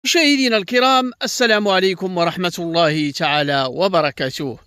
مشاهدينا الكرام، السلام عليكم ورحمة الله تعالى وبركاته.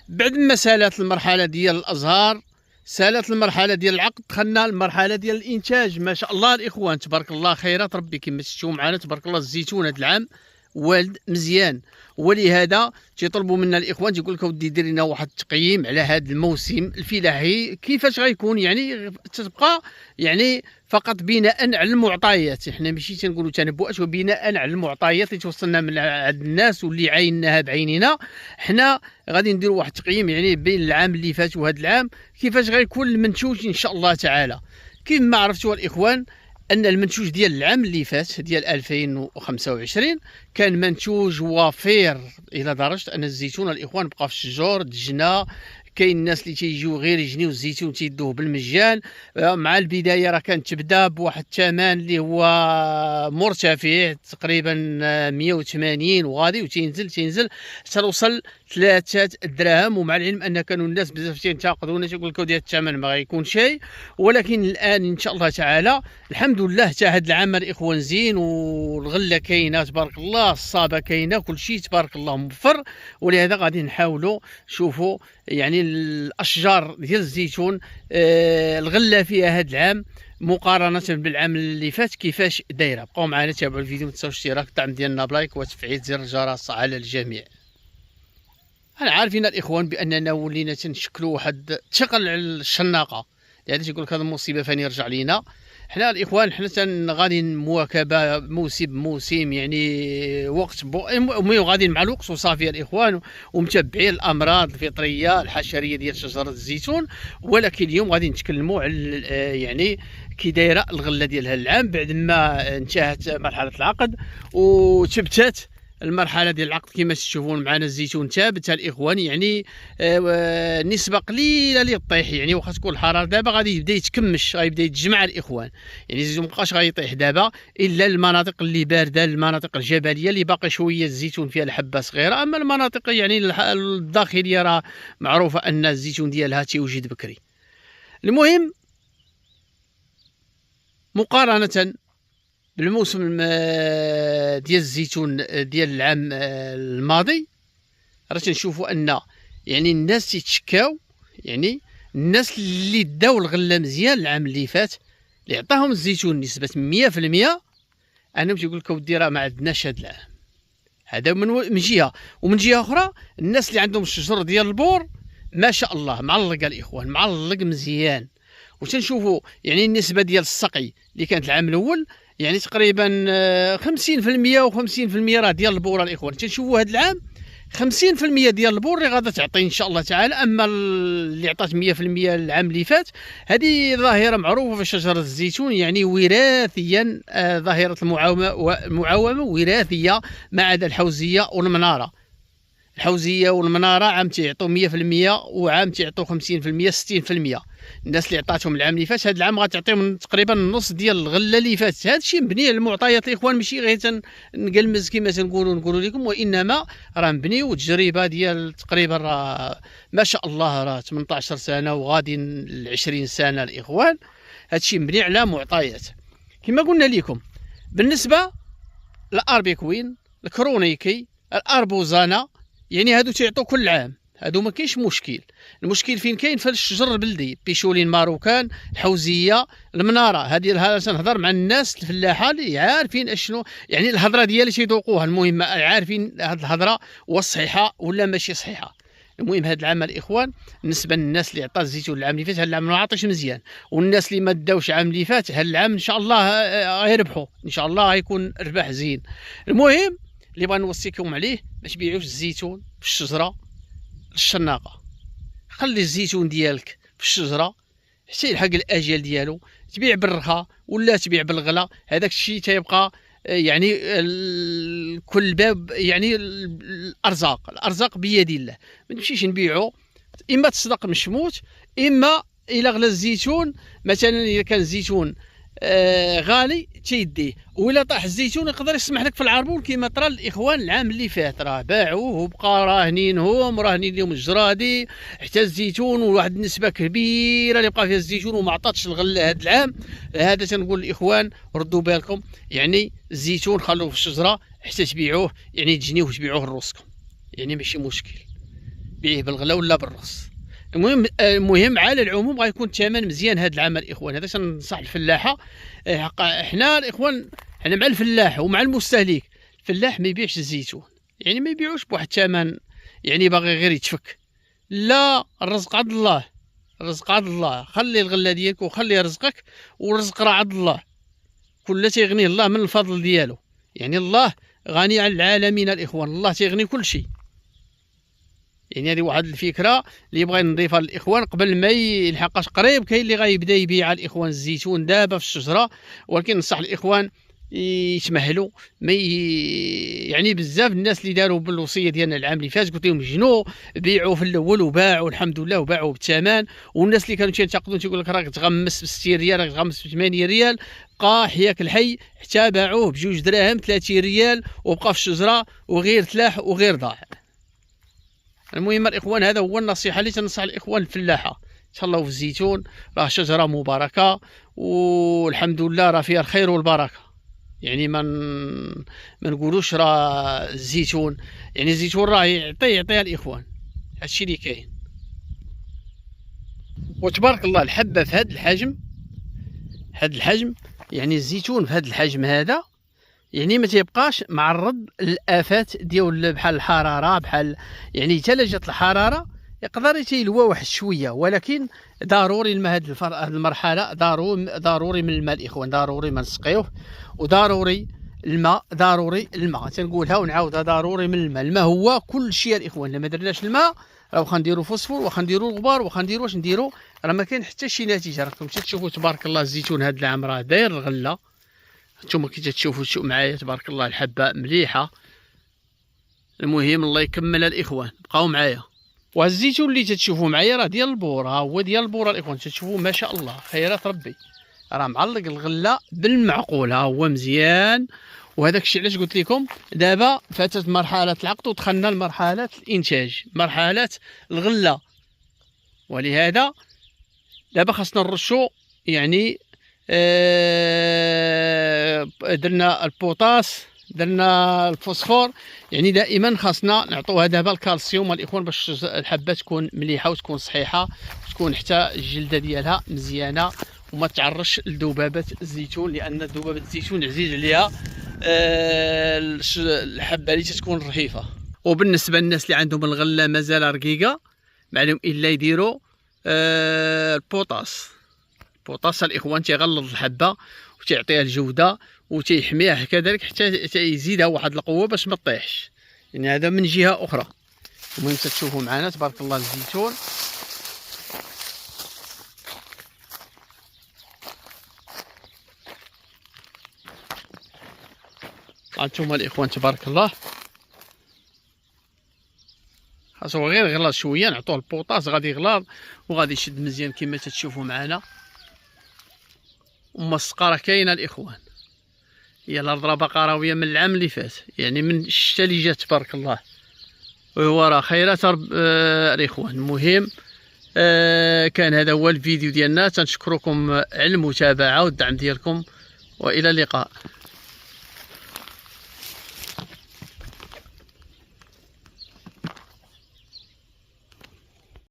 بعد ما سالت المرحلة ديال الأزهار، سالت المرحلة ديال العقد، دخلنا المرحلة ديال الإنتاج. ما شاء الله الإخوان تبارك الله خيرات ربي كما شفتوا معنا تبارك الله. الزيتون هذا العام والد مزيان، ولهذا تيطلبوا منا الاخوان تيقول لك ودي دير لنا واحد التقييم على هذا الموسم الفلاحي كيفاش غيكون. يعني تبقى يعني فقط بناء على المعطيات، احنا ماشي تنقولوا تنبؤات، وبناء على المعطيات اللي توصلنا من عند الناس واللي عايناها بعيننا. حنا غادي نديروا واحد التقييم يعني بين العام اللي فات وهذا العام كيفاش غيكون المنتوج ان شاء الله تعالى. كيف ما عرفتوا الاخوان ان المنتوج ديال العام اللي فات ديال 2025 كان منتوج وفير الى درجه ان الزيتون الاخوان بقى في الشجور دجنا. كاين الناس اللي تيجيو غير يجنيو الزيتون تيدوه بالمجان. مع البدايه راه كانت تبدا بواحد الثمن اللي هو مرتفع تقريبا 180 وغادي وتينزل حتى توصل 3 دراهم. ومع العلم ان كانوا الناس بزاف تينتقدونا تيقول لك ديال الثمن ما غيكون شيء، ولكن الان ان شاء الله تعالى الحمد لله حتى هذا العام الاخوان زين، والغله كاينه تبارك الله، الصابه كاينه، كل شيء تبارك الله موفر. ولهذا غادي نحاولوا شوفوا يعني الاشجار ديال الزيتون الغله فيها هذا العام مقارنه بالعام اللي فات كيفاش دايره. بقاو معنا تابعوا الفيديو، ما تنساوش الاشتراك، الدعم ديالنا بلايك وتفعيل زر الجرس على الجميع. انا عارفين الاخوان باننا ولينا تنشكلوا واحد الثقل على الشناقه، لهذا تيقول لك هذا المصيبه فين يرجع لينا. حنا الاخوان حنا غادي مواكبه موسم يعني وقت غادي مع الوقت وصافي الاخوان، ومتبعين الامراض الفطريه الحشريه ديال شجره الزيتون. ولكن اليوم غادي نتكلموا على يعني كي دايره الغله ديال هذا العام بعد ما انتهت مرحله العقد وثبتت المرحله ديال العقد. كما تشوفون معنا الزيتون ثابت الاخوان، يعني نسبه قليله اللي طيح، يعني واخا تكون الحراره دابا غادي يبدا يتكمش، غيبدا يتجمع الاخوان. يعني الزيتون مابقاش غيطيح دابا الا المناطق اللي بارده، المناطق الجبليه اللي باقي شويه الزيتون فيها الحبه صغيره. اما المناطق يعني الداخليه راه معروفه ان الزيتون ديالها تيوجد بكري. المهم مقارنه بالموسم ديال الزيتون ديال العام الماضي راه تنشوفوا ان يعني الناس تيتشكاو، يعني الناس اللي داو الغله مزيان العام اللي فات اللي عطاهم الزيتون نسبه 100%، انهم تيقول لك اودي راه ما عندناش هذا العام. هذا من جهه، ومن جهه اخرى الناس اللي عندهم الشجر ديال البور ما شاء الله معلق الاخوان، معلق مزيان. وتنشوفوا يعني النسبه ديال السقي اللي كانت العام الاول يعني تقريبا 50% و50% راه ديال البور الاخوان. تنشوفوا هذا العام 50% ديال البور اللي غادا تعطي ان شاء الله تعالى. اما اللي عطات 100% العام اللي فات، هذه ظاهره معروفه في شجره الزيتون، يعني وراثيا ظاهره المعاومه وراثيه ما عدا الحوزيه والمناره. الحوزيه والمناره عام تيعطوا 100% وعام تيعطوا 50% 60%. الناس اللي عطاتهم العام اللي فات هذا العام غتعطيهم تقريبا النص ديال الغله اللي فاتت. هذا الشيء مبني على المعطيات الاخوان، ماشي غير نقلمز كما تنقولوا لكم، وانما راه مبني وتجربه ديال تقريبا راه ما شاء الله راه 18 سنه وغادي ل 20 سنه الاخوان. هذا الشيء مبني على معطيات كما قلنا لكم. بالنسبه للاربيكوين، الكرونيكي، الاربوزانا، يعني هادو تيعطوا كل عام، هادو ما كاينش مشكل. المشكل فين كاين؟ في الشجر البلدي، بيشولين ماروكان، الحوزيه، المناره. هذه تنهضر مع الناس الفلاحه اللي عارفين اشنو يعني الهضره ديالي تيذوقوها. المهم عارفين هاد الهضره واش صحيحه ولا ماشي صحيحه. المهم هذا العام الاخوان بالنسبه للناس اللي عطات الزيتون العام اللي فات، هذا العام ما عطاش مزيان. والناس اللي ما داوش العام اللي فات هذا العام ان شاء الله غيربحوا، ان شاء الله غيكون ربح زين. المهم اللي بغا نوصيكم عليه ما تبيعوش الزيتون في الشجره الشناقه. خلي الزيتون ديالك في الشجره حتى يلحق الاجل ديالو، تبيع بالرخا ولا تبيع بالغلا، هذاك الشيء تيبقى يعني كل باب يعني الارزاق بيد الله. ما نمشيش نبيعو، اما تصدق مشموت، اما الى غلا الزيتون مثلا اذا كان الزيتون غالي تيديه، وإلا طاح الزيتون يقدر يسمح لك في العربون كما طرا الاخوان العام اللي فات. راه باعوه وبقى راهنين لهم الجرادي حتى الزيتون، وواحد النسبه كبيره اللي بقى فيها الزيتون وما عطاتش الغله هذا العام. هذا تنقول الاخوان ردوا بالكم، يعني الزيتون خلوه في الشجره حتى تبيعوه، يعني تجنيوه وتبيعوه لروسكم، يعني ماشي مشكل، بيعيه بالغلا ولا بالرص. المهم على العموم غيكون الثمن مزيان هذا العام الاخوان. هذا تنصح الفلاحه. حنا الاخوان حنا مع الفلاح ومع المستهلك. الفلاح ما يبيعش الزيتون، يعني ما يبيعوش بواحد الثمن يعني باغي غير يتفك. لا، الرزق عند الله، الرزق عند الله. خلي الغله ديالك وخلي رزقك، والرزق راه عند الله، كل تيغنيه الله من الفضل ديالو. يعني الله غني عن العالمين الاخوان، الله تيغني كل شيء. يعني هذه واحد الفكره اللي بغيت نضيفها للاخوان قبل ما يلحقاش قريب. كاين اللي غيبدا يبيع الاخوان الزيتون دابا في الشجره، ولكن نصح الاخوان يتمهلوا. ما يعني بزاف الناس اللي داروا بالوصيه ديالنا العام اللي فات قلت لهم جنوا بيعوا في الاول وباعوا الحمد لله وباعوا بالثمن. والناس اللي كانوا تينتقدون تيقول لك راك تغمس ب 60 ريال، راك تغمس ب 8 ريال، بقى حياك الحي حتى باعوه بجوج دراهم 30 ريال وبقى في الشجره وغير تلاح وغير ضاع. المهم الاخوان هذا هو النصيحه اللي تنصح الاخوان الفلاحه. تهلاو في الزيتون، راه شجره مباركه والحمد لله راه فيها الخير والبركه. يعني ما نقولوش راه الزيتون، يعني الزيتون راه يعطيها الاخوان. هادشي اللي كاين. وتبارك الله الحبه في هذا الحجم، يعني الزيتون في هذا الحجم هذا يعني ما تيبقاش معرض للافات ديال بحال الحراره، بحال يعني حتى جات الحراره يقدر يتيلوى واحد شويه. ولكن ضروري الماء، هذه المرحله ضروري من الماء الاخوان، ضروري ما نسقيوه، وضروري الماء، ضروري الماء. تنقولها ونعاودها، ضروري من الماء. الماء هو كل شيء الاخوان. الا ما درناش الماء راه واخا نديرو فوسفور، واخا نديرو الغبار، واخا نديرو واش نديرو، راه ما كاين حتى شي نتيجه. راكم تشوفوا تبارك الله الزيتون هذا العام راه داير الغله. نتوما كي تشوفوا معايا تبارك الله الحبه مليحه. المهم الله يكمل الاخوان، بقاو معايا. والزيتون اللي تشوفوا معايا راه ديال البور، ها هو ديال البور الاخوان. تشوفوا ما شاء الله خيرات ربي، راه معلق الغله بالمعقول، ها هو مزيان. وهذاك الشيء علاش قلت لكم دابا فاتت مرحله العقد ودخلنا لمرحله الانتاج، مرحله الغله. ولهذا دابا خاصنا نرشوا، يعني درنا البوطاس، درنا الفوسفور. يعني دائما خاصنا نعطوها دابا الكالسيوم الاخوان باش الحبه تكون مليحه وتكون صحيحه، وتكون حتى الجلده ديالها مزيانه وما تعرش لذبابه الزيتون، لان ذبابه الزيتون عزيز عليها الحبه اللي تكون رهيفه. وبالنسبه للناس اللي عندهم الغله مازال رقيقه، ما عليهم الا يديروا البوطاس. البوطاس الاخوان تيغلظ الحبه وتيعطيها الجوده وتيحميها كذلك حتى يزيدها واحد القوه باش ما تطيحش. يعني هذا من جهه اخرى. المهم تشوفوا معنا تبارك الله الزيتون. هانتوما الاخوان تبارك الله خاصو غير يغلاض شويه، نعطوه البوطاس غادي يغلاض وغادي يشد مزيان كما تشوفوا معنا. وما السقا راه كاينه الاخوان، هي الارض راه باقا راويه من العام اللي فات، يعني من الشتا اللي جات تبارك الله، وهو راه خيرات الاخوان. المهم كان هذا هو الفيديو ديالنا. تنشكركم على المتابعه والدعم ديالكم، والى اللقاء.